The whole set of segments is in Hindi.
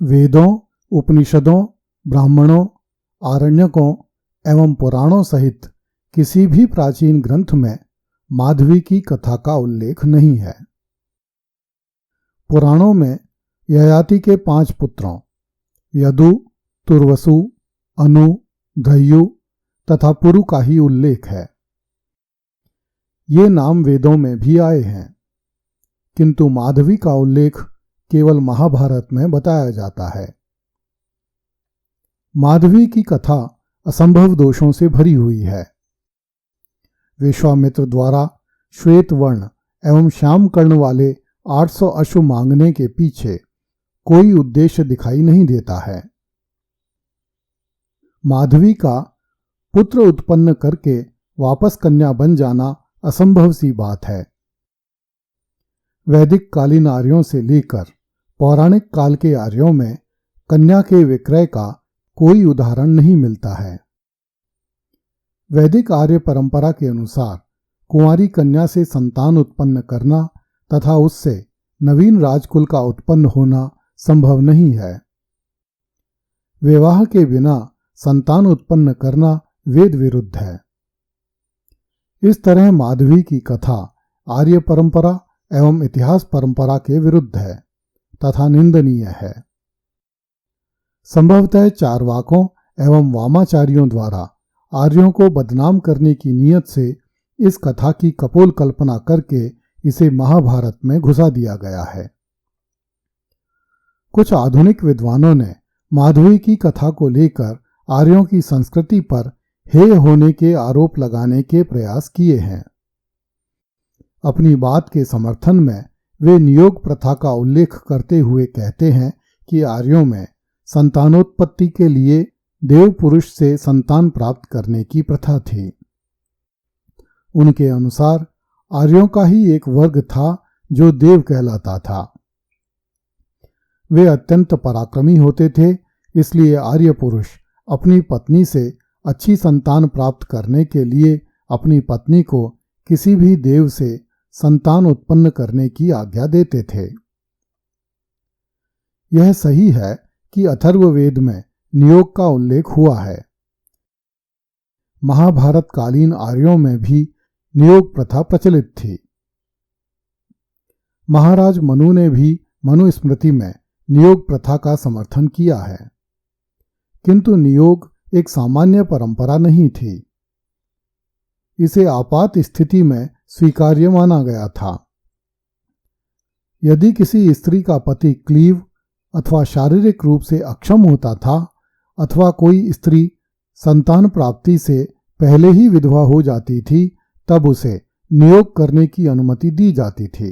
वेदों, उपनिषदों, ब्राह्मणों, आरण्यकों एवं पुराणों सहित किसी भी प्राचीन ग्रंथ में माधवी की कथा का उल्लेख नहीं है। पुराणों में ययाति के 5 पुत्रों यदु, तुर्वसु, अनु, धयु तथा पुरु का ही उल्लेख है। ये नाम वेदों में भी आए हैं, किंतु माधवी का उल्लेख केवल महाभारत में बताया जाता है। माधवी की कथा असंभव दोषों से भरी हुई है। विश्वामित्र द्वारा श्वेत वर्ण एवं श्याम कर्ण वाले 800 अश्व मांगने के पीछे कोई उद्देश्य दिखाई नहीं देता है। माधवी का पुत्र उत्पन्न करके वापस कन्या बन जाना असंभव सी बात है। वैदिक कालीन आर्यों से लेकर पौराणिक काल के आर्यों में कन्या के विक्रय का कोई उदाहरण नहीं मिलता है। वैदिक आर्य परंपरा के अनुसार कुंवारी कन्या से संतान उत्पन्न करना तथा उससे नवीन राजकुल का उत्पन्न होना संभव नहीं है। विवाह के बिना संतान उत्पन्न करना वेद विरुद्ध है। इस तरह माधवी की कथा आर्य परंपरा एवं इतिहास परंपरा के विरुद्ध है तथा निंदनीय है। संभवतः चारवाकों एवं वामाचारियों द्वारा आर्यों को बदनाम करने की नीयत से इस कथा की कपोल कल्पना करके इसे महाभारत में घुसा दिया गया है। कुछ आधुनिक विद्वानों ने माधवी की कथा को लेकर आर्यों की संस्कृति पर हेय होने के आरोप लगाने के प्रयास किए हैं। अपनी बात के समर्थन में वे नियोग प्रथा का उल्लेख करते हुए कहते हैं कि आर्यों में संतानोत्पत्ति के लिए देव पुरुष से संतान प्राप्त करने की प्रथा थी। उनके अनुसार आर्यों का ही एक वर्ग था जो देव कहलाता था। वे अत्यंत पराक्रमी होते थे, इसलिए आर्य पुरुष अपनी पत्नी से अच्छी संतान प्राप्त करने के लिए अपनी पत्नी को किसी भी देव से संतान उत्पन्न करने की आज्ञा देते थे। यह सही है कि अथर्ववेद में नियोग का उल्लेख हुआ है। महाभारत कालीन आर्यों में भी नियोग प्रथा प्रचलित थी। महाराज मनु ने भी मनुस्मृति में नियोग प्रथा का समर्थन किया है, किंतु नियोग एक सामान्य परंपरा नहीं थी। इसे आपात स्थिति में स्वीकार्य माना गया था। यदि किसी स्त्री का पति क्लीव अथवा शारीरिक रूप से अक्षम होता था अथवा कोई स्त्री संतान प्राप्ति से पहले ही विधवा हो जाती थी, तब उसे नियोग करने की अनुमति दी जाती थी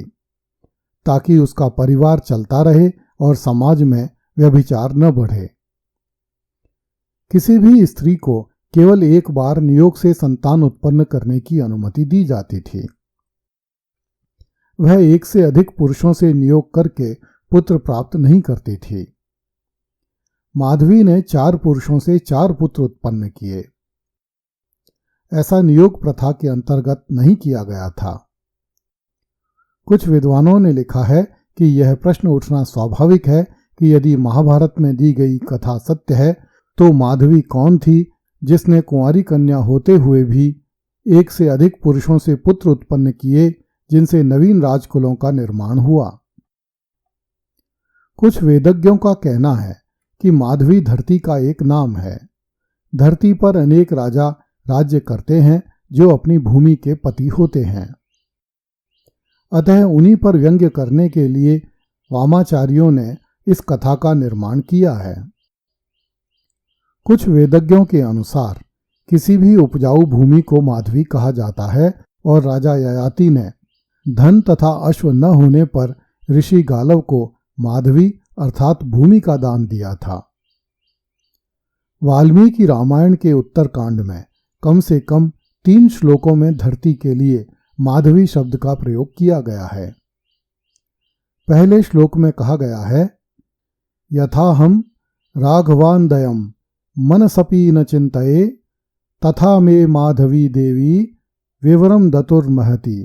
ताकि उसका परिवार चलता रहे और समाज में व्यभिचार न बढ़े। किसी भी स्त्री को केवल एक बार नियोग से संतान उत्पन्न करने की अनुमति दी जाती थी। वह एक से अधिक पुरुषों से नियोग करके पुत्र प्राप्त नहीं करती थी। माधवी ने 4 पुरुषों से 4 पुत्र उत्पन्न किए। ऐसा नियोग प्रथा के अंतर्गत नहीं किया गया था। कुछ विद्वानों ने लिखा है कि यह प्रश्न उठना स्वाभाविक है कि यदि महाभारत में दी गई कथा सत्य है तो माधवी कौन थी जिसने कुंवारी कन्या होते हुए भी एक से अधिक पुरुषों से पुत्र उत्पन्न किए जिनसे नवीन राजकुलों का निर्माण हुआ। कुछ वेदज्ञों का कहना है कि माधवी धरती का एक नाम है। धरती पर अनेक राजा राज्य करते हैं जो अपनी भूमि के पति होते हैं। अतः उन्हीं पर व्यंग्य करने के लिए वामाचार्यों ने इस कथा का निर्माण किया है। कुछ वेदज्ञों के अनुसार किसी भी उपजाऊ भूमि को माधवी कहा जाता है और राजा ययाति ने धन तथा अश्व न होने पर ऋषि गालव को माधवी अर्थात भूमि का दान दिया था। वाल्मीकि रामायण के उत्तरकांड में कम से कम 3 श्लोकों में धरती के लिए माधवी शब्द का प्रयोग किया गया है। पहले श्लोक में कहा गया है, यथा हम राघवान्दयम मनसपि न चिंतये तथा मे माधवी देवी विवरम दतुर्महति।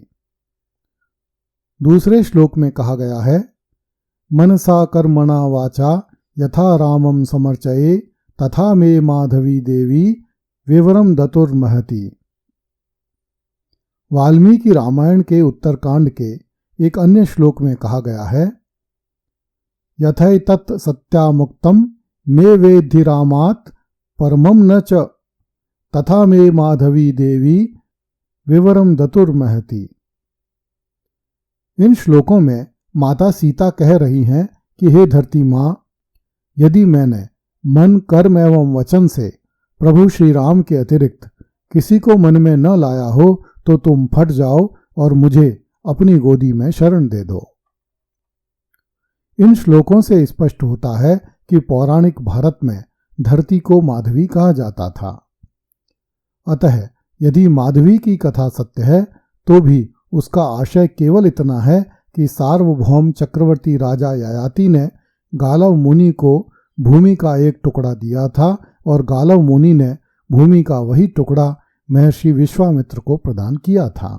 दूसरे श्लोक में कहा गया है, मनसा कर्मणा वाचा यथा रामं समर्चये तथा मे माधवी देवी विवरम दतुर्महति। वाल्मीकि रामायण के उत्तरकांड के एक अन्य श्लोक में कहा गया है, यथैतत् सत्यामुक्तम मे वेद्धि रामात् परमं न च तथा मे माधवी देवी विवरम दतुर्महति। इन श्लोकों में माता सीता कह रही हैं कि हे धरती माँ, यदि मैंने मन, कर्म एवं वचन से प्रभु श्री राम के अतिरिक्त किसी को मन में न लाया हो तो तुम फट जाओ और मुझे अपनी गोदी में शरण दे दो। इन श्लोकों से स्पष्ट होता है कि पौराणिक भारत में धरती को माधवी कहा जाता था। अतः यदि माधवी की कथा सत्य है तो भी उसका आशय केवल इतना है कि सार्वभौम चक्रवर्ती राजा ययाति ने गालव मुनि को भूमि का एक टुकड़ा दिया था और गालव मुनि ने भूमि का वही टुकड़ा महर्षि विश्वामित्र को प्रदान किया था।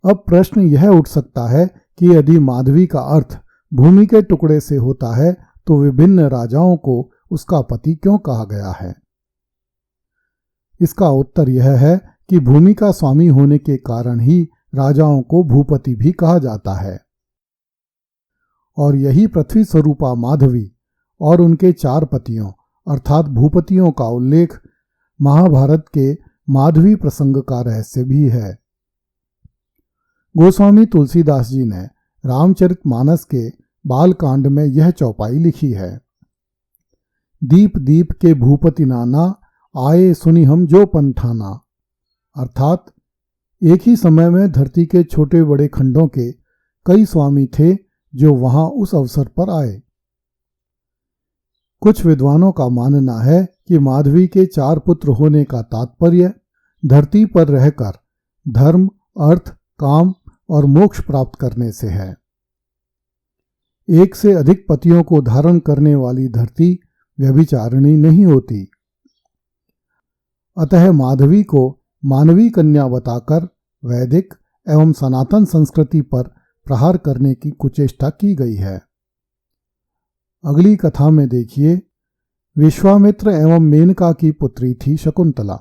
अब प्रश्न यह उठ सकता है कि यदि माधवी का अर्थ भूमि के टुकड़े से होता है तो विभिन्न राजाओं को उसका पति क्यों कहा गया है? इसका उत्तर यह है कि भूमि का स्वामी होने के कारण ही राजाओं को भूपति भी कहा जाता है। और यही पृथ्वी स्वरूपा माधवी और उनके 4 पतियों अर्थात भूपतियों का उल्लेख महाभारत के माधवी प्रसंग का रहस्य भी है। गोस्वामी तुलसीदास जी ने रामचरितमानस के बालकांड में यह चौपाई लिखी है, दीप दीप के भूपति नाना आए सुनी हम जो पंठाना। अर्थात एक ही समय में धरती के छोटे बड़े खंडों के कई स्वामी थे जो वहां उस अवसर पर आए। कुछ विद्वानों का मानना है कि माधवी के 4 पुत्र होने का तात्पर्य धरती पर रहकर धर्म, अर्थ, काम और मोक्ष प्राप्त करने से है। एक से अधिक पतियों को धारण करने वाली धरती व्यभिचारिणी नहीं होती। अतः माधवी को मानवी कन्या बताकर वैदिक एवं सनातन संस्कृति पर प्रहार करने की कुचेष्टा की गई है। अगली कथा में देखिए, विश्वामित्र एवं मेनका की पुत्री थी शकुंतला।